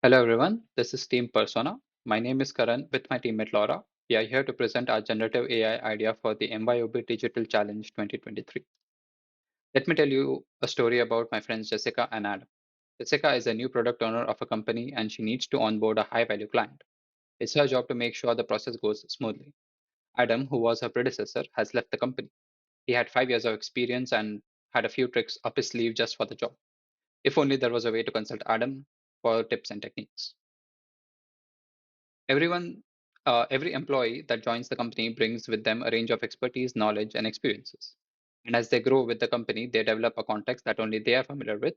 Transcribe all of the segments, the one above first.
Hello everyone, this is Team Persona. My name is Karan with my teammate Laura. We are here to present our generative AI idea for the MYOB Digital Challenge 2023. Let me tell you a story about my friends Jessica and Adam. Jessica is a new product owner of a company and she needs to onboard a high value client. It's her job to make sure the process goes smoothly. Adam, who was her predecessor, has left the company. He had 5 years of experience and had a few tricks up his sleeve just for the job. If only there was a way to consult Adam for tips and techniques. Every employee that joins the company brings with them a range of expertise, knowledge, and experiences. And as they grow with the company, they develop a context that only they are familiar with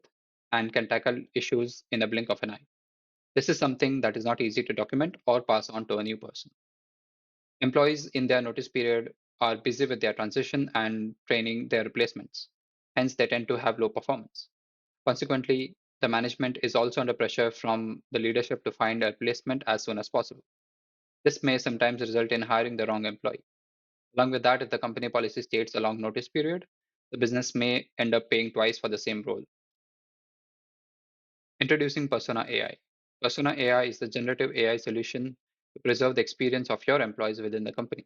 and can tackle issues in a blink of an eye. This is something that is not easy to document or pass on to a new person. Employees in their notice period are busy with their transition and training their replacements. Hence, they tend to have low performance. Consequently, the management is also under pressure from the leadership to find a replacement as soon as possible. This may sometimes result in hiring the wrong employee. Along with that, if the company policy states a long notice period, the business may end up paying twice for the same role. Introducing Persona AI. Persona AI is the generative AI solution to preserve the experience of your employees within the company.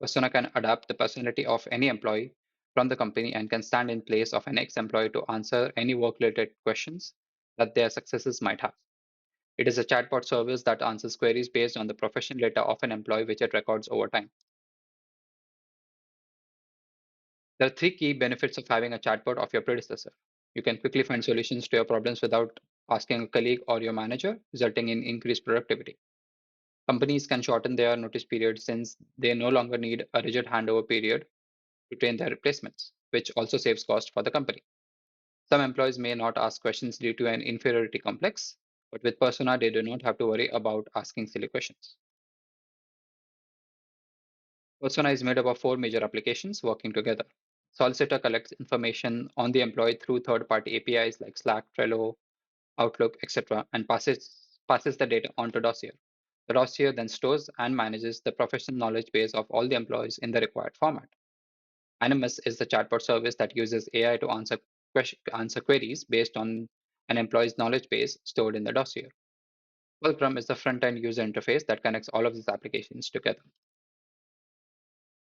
Persona can adapt the personality of any employee from the company and can stand in place of an ex-employee to answer any work-related questions that their successors might have. It is a chatbot service that answers queries based on the professional data of an employee, which it records over time. There are three key benefits of having a chatbot of your predecessor. You can quickly find solutions to your problems without asking a colleague or your manager, resulting in increased productivity. Companies can shorten their notice period since they no longer need a rigid handover period to train their replacements, which also saves cost for the company. Some employees may not ask questions due to an inferiority complex, but with Persona, they do not have to worry about asking silly questions. Persona is made up of four major applications working together. Solicitor collects information on the employee through third-party APIs like Slack, Trello, Outlook, etc., and passes the data onto Dossier. The Dossier then stores and manages the professional knowledge base of all the employees in the required format. Animus is the chatbot service that uses AI to answer queries based on an employee's knowledge base stored in the Dossier. Fulcrum is the front-end user interface that connects all of these applications together.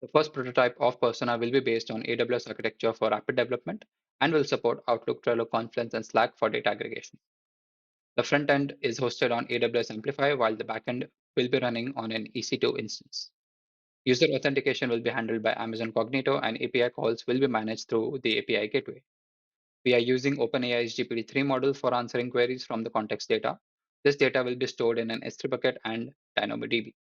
The first prototype of Persona will be based on AWS architecture for rapid development and will support Outlook, Trello, Confluence, and Slack for data aggregation. The front end is hosted on AWS Amplify, while the backend will be running on an EC2 instance. User authentication will be handled by Amazon Cognito, and API calls will be managed through the API gateway. We are using OpenAI's GPT-3 model for answering queries from the context data. This data will be stored in an S3 bucket and DynamoDB.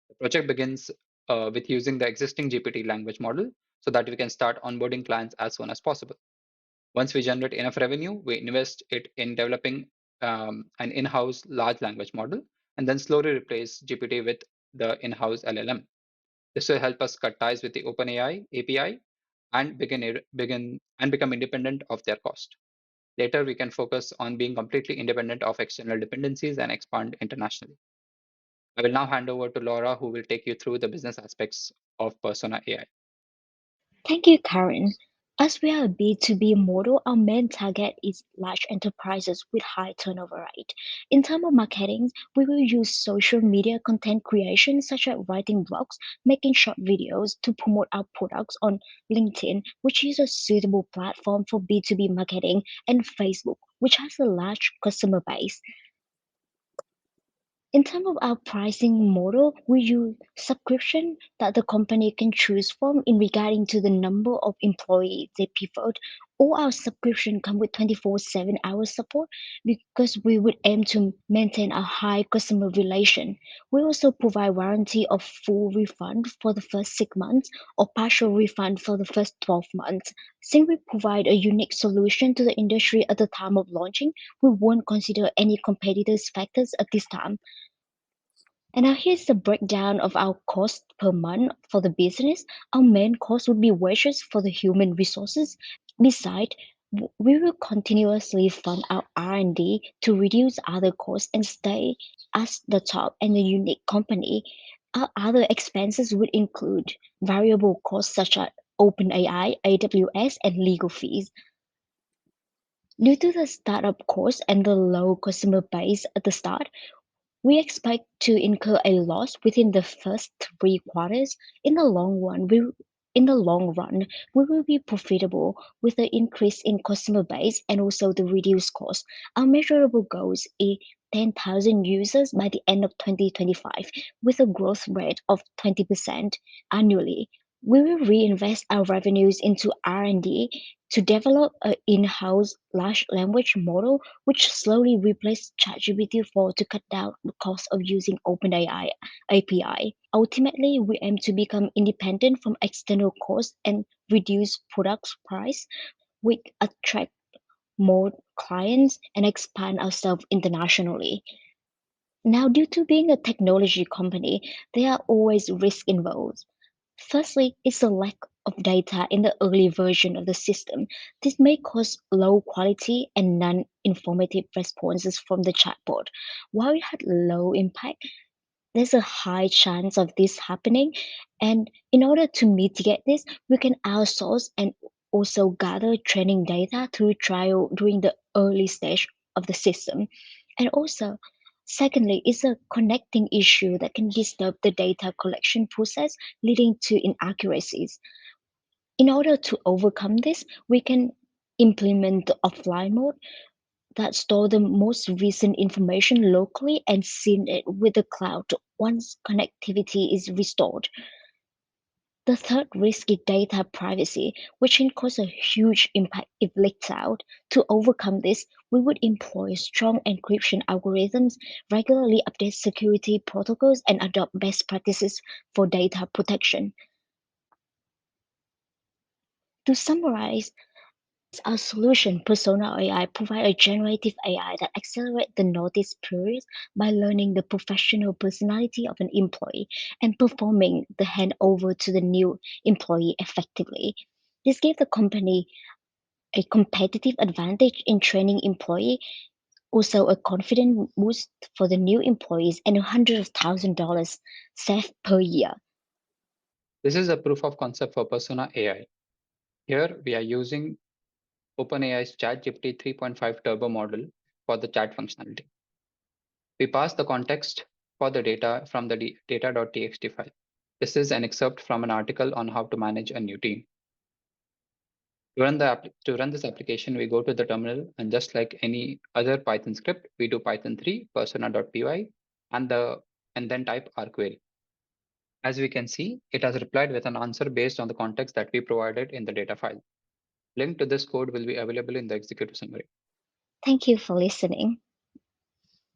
The project begins with using the existing GPT language model so that we can start onboarding clients as soon as possible. Once we generate enough revenue, we invest it in developing an in-house large language model and then slowly replace GPT with the in-house LLM. This will help us cut ties with the OpenAI API and become independent of their cost. Later, we can focus on being completely independent of external dependencies and expand internationally. I will now hand over to Laura, who will take you through the business aspects of Persona AI. Thank you, Karen. As we are a B2B model, our main target is large enterprises with high turnover rate. In terms of marketing, we will use social media content creation such as writing blogs, making short videos to promote our products on LinkedIn, which is a suitable platform for B2B marketing, and Facebook, which has a large customer base. In terms of our pricing model, we use subscription that the company can choose from in regarding to the number of employees they preferred. All our subscription come with 24/7 hour support because we would aim to maintain a high customer relation. We also provide warranty of full refund for the first 6 months or partial refund for the first 12 months. Since we provide a unique solution to the industry at the time of launching, we won't consider any competitors factors at this time. And now here's the breakdown of our cost per month for the business. Our main cost would be wages for the human resources. Besides, we will continuously fund our R&D to reduce other costs and stay as the top and a unique company. Our other expenses would include variable costs such as OpenAI, AWS, and legal fees. Due to the startup cost and the low customer base at the start, we expect to incur a loss within the first 3 quarters. In the long run, we will be profitable with the increase in customer base and also the reduced cost. Our measurable goals is 10,000 users by the end of 2025 with a growth rate of 20% annually. We will reinvest our revenues into R&D to develop an in-house large language model which slowly replaced ChatGPT for to cut down the cost of using OpenAI API. Ultimately, we aim to become independent from external costs and reduce product price. We attract more clients and expand ourselves internationally. Now, due to being a technology company, there are always risks involved. Firstly, is the lack of data in the early version of the system. This may cause low quality and non-informative responses from the chatbot. While it had low impact, there's a high chance of this happening. And in order to mitigate this, we can outsource and also gather training data through trial during the early stage of the system. And also, secondly, is a connecting issue that can disturb the data collection process, leading to inaccuracies. In order to overcome this, we can implement the offline mode that store the most recent information locally and send it with the cloud once connectivity is restored. The third risk is data privacy, which can cause a huge impact if leaked out. To overcome this, we would employ strong encryption algorithms, regularly update security protocols, and adopt best practices for data protection. To summarize, our solution, Persona AI, provide a generative AI that accelerates the notice period by learning the professional personality of an employee and performing the handover to the new employee effectively. This gave the company a competitive advantage in training employee, also a confident boost for the new employees and hundreds of $1,000 saved per year. This is a proof of concept for Persona AI. Here we are using OpenAI's ChatGPT 3.5 Turbo model for the chat functionality. We pass the context for the data from the data.txt file. This is an excerpt from an article on how to manage a new team. To run this application, we go to the terminal, and just like any other Python script, we do Python 3 persona.py and then type our query. As we can see, it has replied with an answer based on the context that we provided in the data file. Link to this code will be available in the executive summary. Thank you for listening.